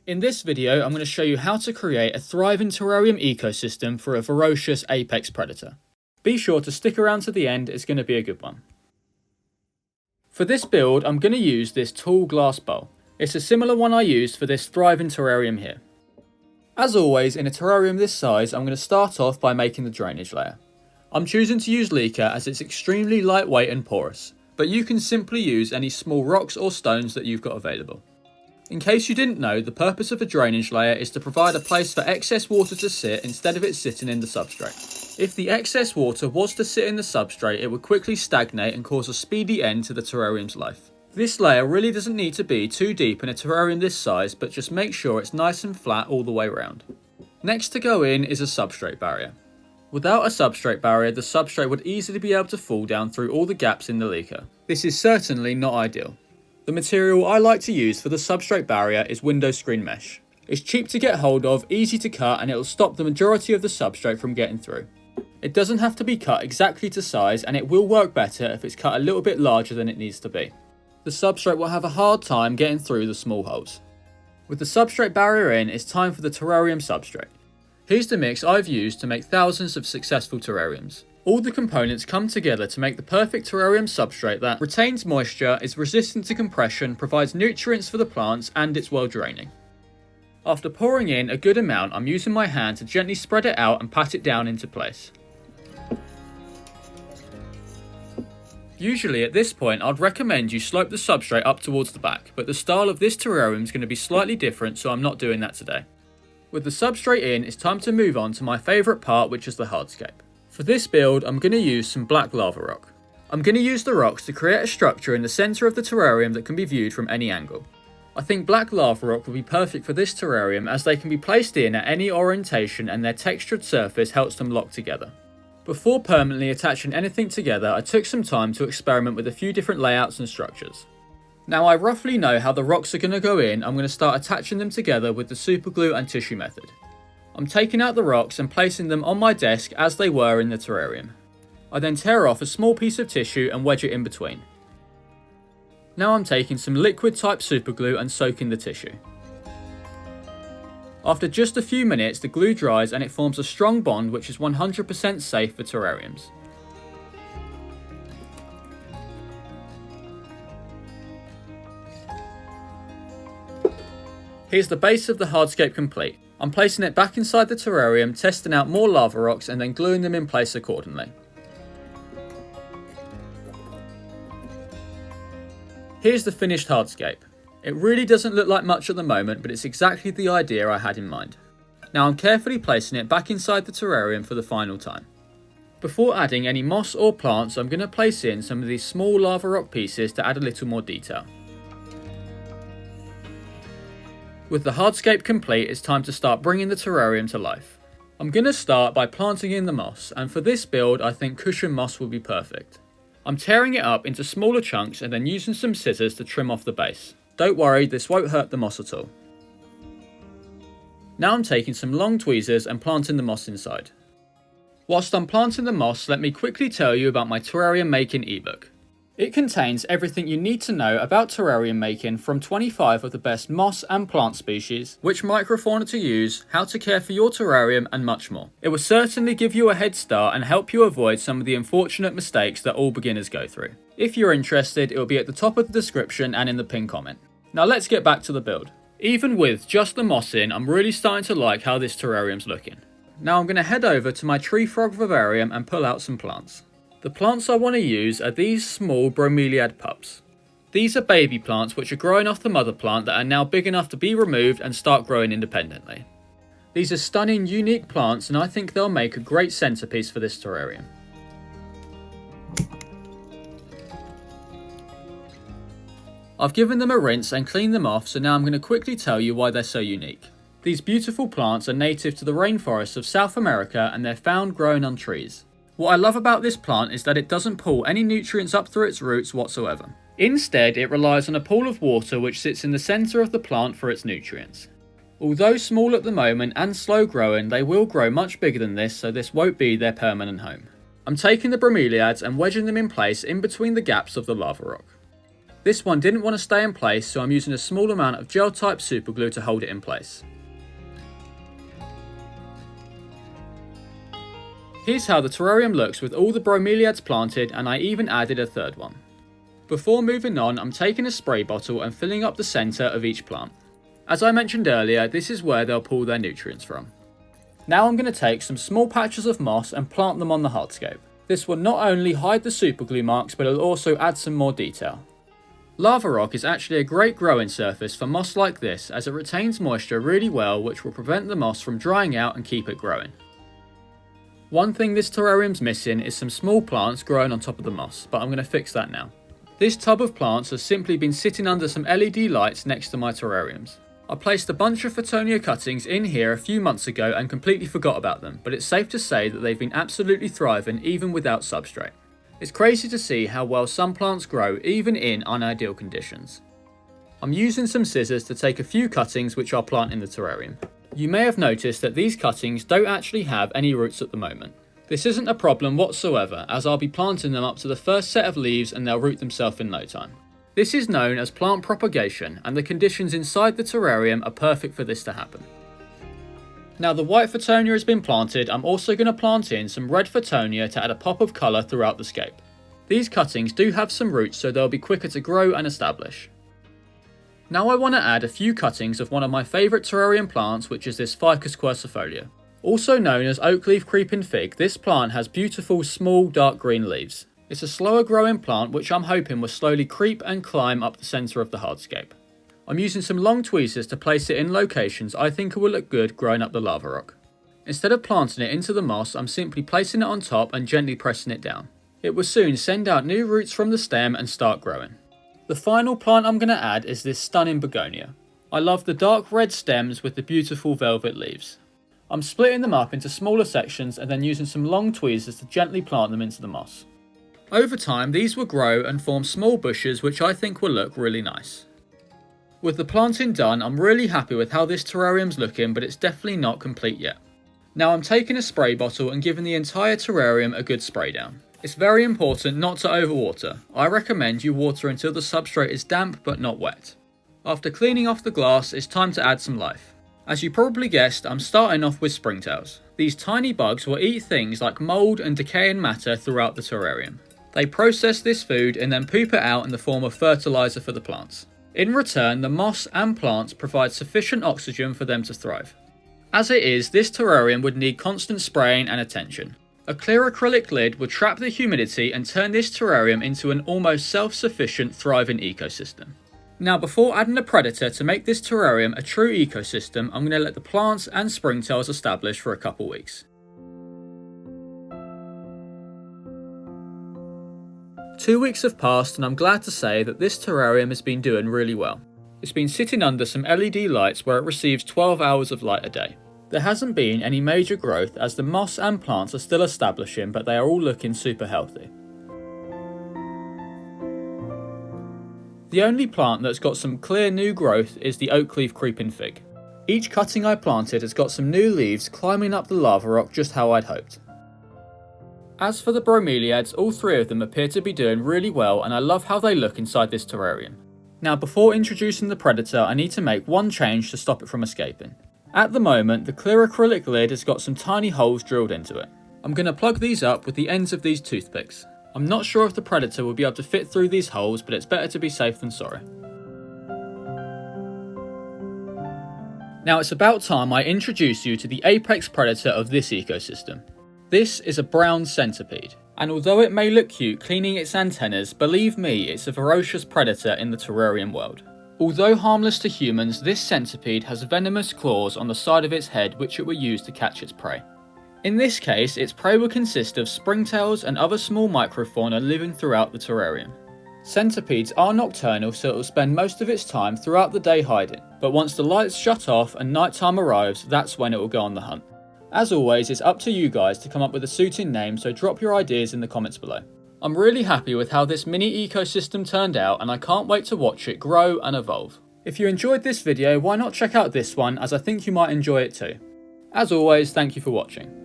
In this video, I'm going to show you how to create a thriving terrarium ecosystem for a ferocious apex predator. Be sure to stick around to the end, it's going to be a good one. For this build, I'm going to use this tall glass bowl. It's a similar one I used for this thriving terrarium here. As always, in a terrarium this size, I'm going to start off by making the drainage layer. I'm choosing to use Leca as it's extremely lightweight and porous, but you can simply use any small rocks or stones that you've got available. In case you didn't know, the purpose of a drainage layer is to provide a place for excess water to sit instead of it sitting in the substrate. If the excess water was to sit in the substrate, it would quickly stagnate and cause a speedy end to the terrarium's life. This layer really doesn't need to be too deep in a terrarium this size, but just make sure it's nice and flat all the way around. Next to go in is a substrate barrier. Without a substrate barrier, the substrate would easily be able to fall down through all the gaps in the Leca. This is certainly not ideal. The material I like to use for the substrate barrier is window screen mesh. It's cheap to get hold of, easy to cut, and it'll stop the majority of the substrate from getting through. It doesn't have to be cut exactly to size, and it will work better if it's cut a little bit larger than it needs to be. The substrate will have a hard time getting through the small holes. With the substrate barrier in, it's time for the terrarium substrate. Here's the mix I've used to make thousands of successful terrariums. All the components come together to make the perfect terrarium substrate that retains moisture, is resistant to compression, provides nutrients for the plants, and it's well draining. After pouring in a good amount, I'm using my hand to gently spread it out and pat it down into place. Usually at this point I'd recommend you slope the substrate up towards the back, but the style of this terrarium is going to be slightly different, so I'm not doing that today. With the substrate in, it's time to move on to my favourite part, which is the hardscape. For this build, I'm going to use some black lava rock. I'm going to use the rocks to create a structure in the centre of the terrarium that can be viewed from any angle. I think black lava rock will be perfect for this terrarium as they can be placed in at any orientation and their textured surface helps them lock together. Before permanently attaching anything together, I took some time to experiment with a few different layouts and structures. Now I roughly know how the rocks are going to go in. I'm going to start attaching them together with the superglue and tissue method. I'm taking out the rocks and placing them on my desk as they were in the terrarium. I then tear off a small piece of tissue and wedge it in between. Now I'm taking some liquid type superglue and soaking the tissue. After just a few minutes, the glue dries and it forms a strong bond which is 100% safe for terrariums. Here's the base of the hardscape complete. I'm placing it back inside the terrarium, testing out more lava rocks and then gluing them in place accordingly. Here's the finished hardscape. It really doesn't look like much at the moment, but it's exactly the idea I had in mind. Now I'm carefully placing it back inside the terrarium for the final time. Before adding any moss or plants, I'm going to place in some of these small lava rock pieces to add a little more detail. With the hardscape complete, it's time to start bringing the terrarium to life. I'm going to start by planting in the moss, and for this build I think cushion moss will be perfect. I'm tearing it up into smaller chunks and then using some scissors to trim off the base. Don't worry, this won't hurt the moss at all. Now I'm taking some long tweezers and planting the moss inside. Whilst I'm planting the moss, let me quickly tell you about my terrarium making ebook. It contains everything you need to know about terrarium making, from 25 of the best moss and plant species, which microfauna to use, how to care for your terrarium, and much more. It will certainly give you a head start and help you avoid some of the unfortunate mistakes that all beginners go through. If you're interested, it will be at the top of the description and in the pinned comment. Now let's get back to the build. Even with just the moss in, I'm really starting to like how this terrarium's looking. Now I'm going to head over to my tree frog vivarium and pull out some plants. The plants I want to use are these small Bromeliad pups. These are baby plants which are growing off the mother plant that are now big enough to be removed and start growing independently. These are stunning, unique plants and I think they'll make a great centerpiece for this terrarium. I've given them a rinse and cleaned them off, so now I'm going to quickly tell you why they're so unique. These beautiful plants are native to the rainforests of South America and they're found growing on trees. What I love about this plant is that it doesn't pull any nutrients up through its roots whatsoever. Instead, it relies on a pool of water which sits in the centre of the plant for its nutrients. Although small at the moment and slow growing, they will grow much bigger than this, so this won't be their permanent home. I'm taking the bromeliads and wedging them in place in between the gaps of the lava rock. This one didn't want to stay in place, so I'm using a small amount of gel type superglue to hold it in place. Here's how the terrarium looks with all the bromeliads planted, and I even added a third one. Before moving on, I'm taking a spray bottle and filling up the centre of each plant. As I mentioned earlier, this is where they'll pull their nutrients from. Now I'm going to take some small patches of moss and plant them on the hardscape. This will not only hide the superglue marks, but it'll also add some more detail. Lava rock is actually a great growing surface for moss like this, as it retains moisture really well, which will prevent the moss from drying out and keep it growing. One thing this terrarium's missing is some small plants growing on top of the moss, but I'm going to fix that now. This tub of plants has simply been sitting under some LED lights next to my terrariums. I placed a bunch of Fittonia cuttings in here a few months ago and completely forgot about them, but it's safe to say that they've been absolutely thriving even without substrate. It's crazy to see how well some plants grow even in unideal conditions. I'm using some scissors to take a few cuttings which I'll plant in the terrarium. You may have noticed that these cuttings don't actually have any roots at the moment. This isn't a problem whatsoever, as I'll be planting them up to the first set of leaves and they'll root themselves in no time. This is known as plant propagation, and the conditions inside the terrarium are perfect for this to happen. Now the white Fittonia has been planted, I'm also going to plant in some red Fittonia to add a pop of colour throughout the scape. These cuttings do have some roots, so they'll be quicker to grow and establish. Now I want to add a few cuttings of one of my favourite terrarium plants, which is this Ficus quecifolia. Also known as oak leaf creeping fig, this plant has beautiful small dark green leaves. It's a slower growing plant which I'm hoping will slowly creep and climb up the centre of the hardscape. I'm using some long tweezers to place it in locations I think it will look good growing up the lava rock. Instead of planting it into the moss, I'm simply placing it on top and gently pressing it down. It will soon send out new roots from the stem and start growing. The final plant I'm going to add is this stunning begonia. I love the dark red stems with the beautiful velvet leaves. I'm splitting them up into smaller sections and then using some long tweezers to gently plant them into the moss. Over time, these will grow and form small bushes which I think will look really nice. With the planting done, I'm really happy with how this terrarium's looking, but it's definitely not complete yet. Now I'm taking a spray bottle and giving the entire terrarium a good spray down. It's very important not to overwater. I recommend you water until the substrate is damp but not wet. After cleaning off the glass, it's time to add some life. As you probably guessed, I'm starting off with springtails. These tiny bugs will eat things like mould and decaying matter throughout the terrarium. They process this food and then poop it out in the form of fertiliser for the plants. In return, the moss and plants provide sufficient oxygen for them to thrive. As it is, this terrarium would need constant spraying and attention. A clear acrylic lid would trap the humidity and turn this terrarium into an almost self-sufficient thriving ecosystem. Now before adding a predator to make this terrarium a true ecosystem, I'm going to let the plants and springtails establish for a couple weeks. 2 weeks have passed and I'm glad to say that this terrarium has been doing really well. It's been sitting under some LED lights where it receives 12 hours of light a day. There hasn't been any major growth as the moss and plants are still establishing, but they are all looking super healthy. The only plant that's got some clear new growth is the oak leaf creeping fig. Each cutting I planted has got some new leaves climbing up the lava rock just how I'd hoped. As for the bromeliads, all three of them appear to be doing really well and I love how they look inside this terrarium. Now before introducing the predator, I need to make one change to stop it from escaping. At the moment, the clear acrylic lid has got some tiny holes drilled into it. I'm going to plug these up with the ends of these toothpicks. I'm not sure if the predator will be able to fit through these holes, but it's better to be safe than sorry. Now it's about time I introduce you to the apex predator of this ecosystem. This is a brown centipede, and although it may look cute cleaning its antennas, believe me, it's a ferocious predator in the terrarium world. Although harmless to humans, this centipede has venomous claws on the side of its head which it will use to catch its prey. In this case, its prey will consist of springtails and other small microfauna living throughout the terrarium. Centipedes are nocturnal, so it will spend most of its time throughout the day hiding, but once the lights shut off and nighttime arrives, that's when it will go on the hunt. As always, it's up to you guys to come up with a suiting name, so drop your ideas in the comments below. I'm really happy with how this mini ecosystem turned out and I can't wait to watch it grow and evolve. If you enjoyed this video, why not check out this one, as I think you might enjoy it too. As always, thank you for watching.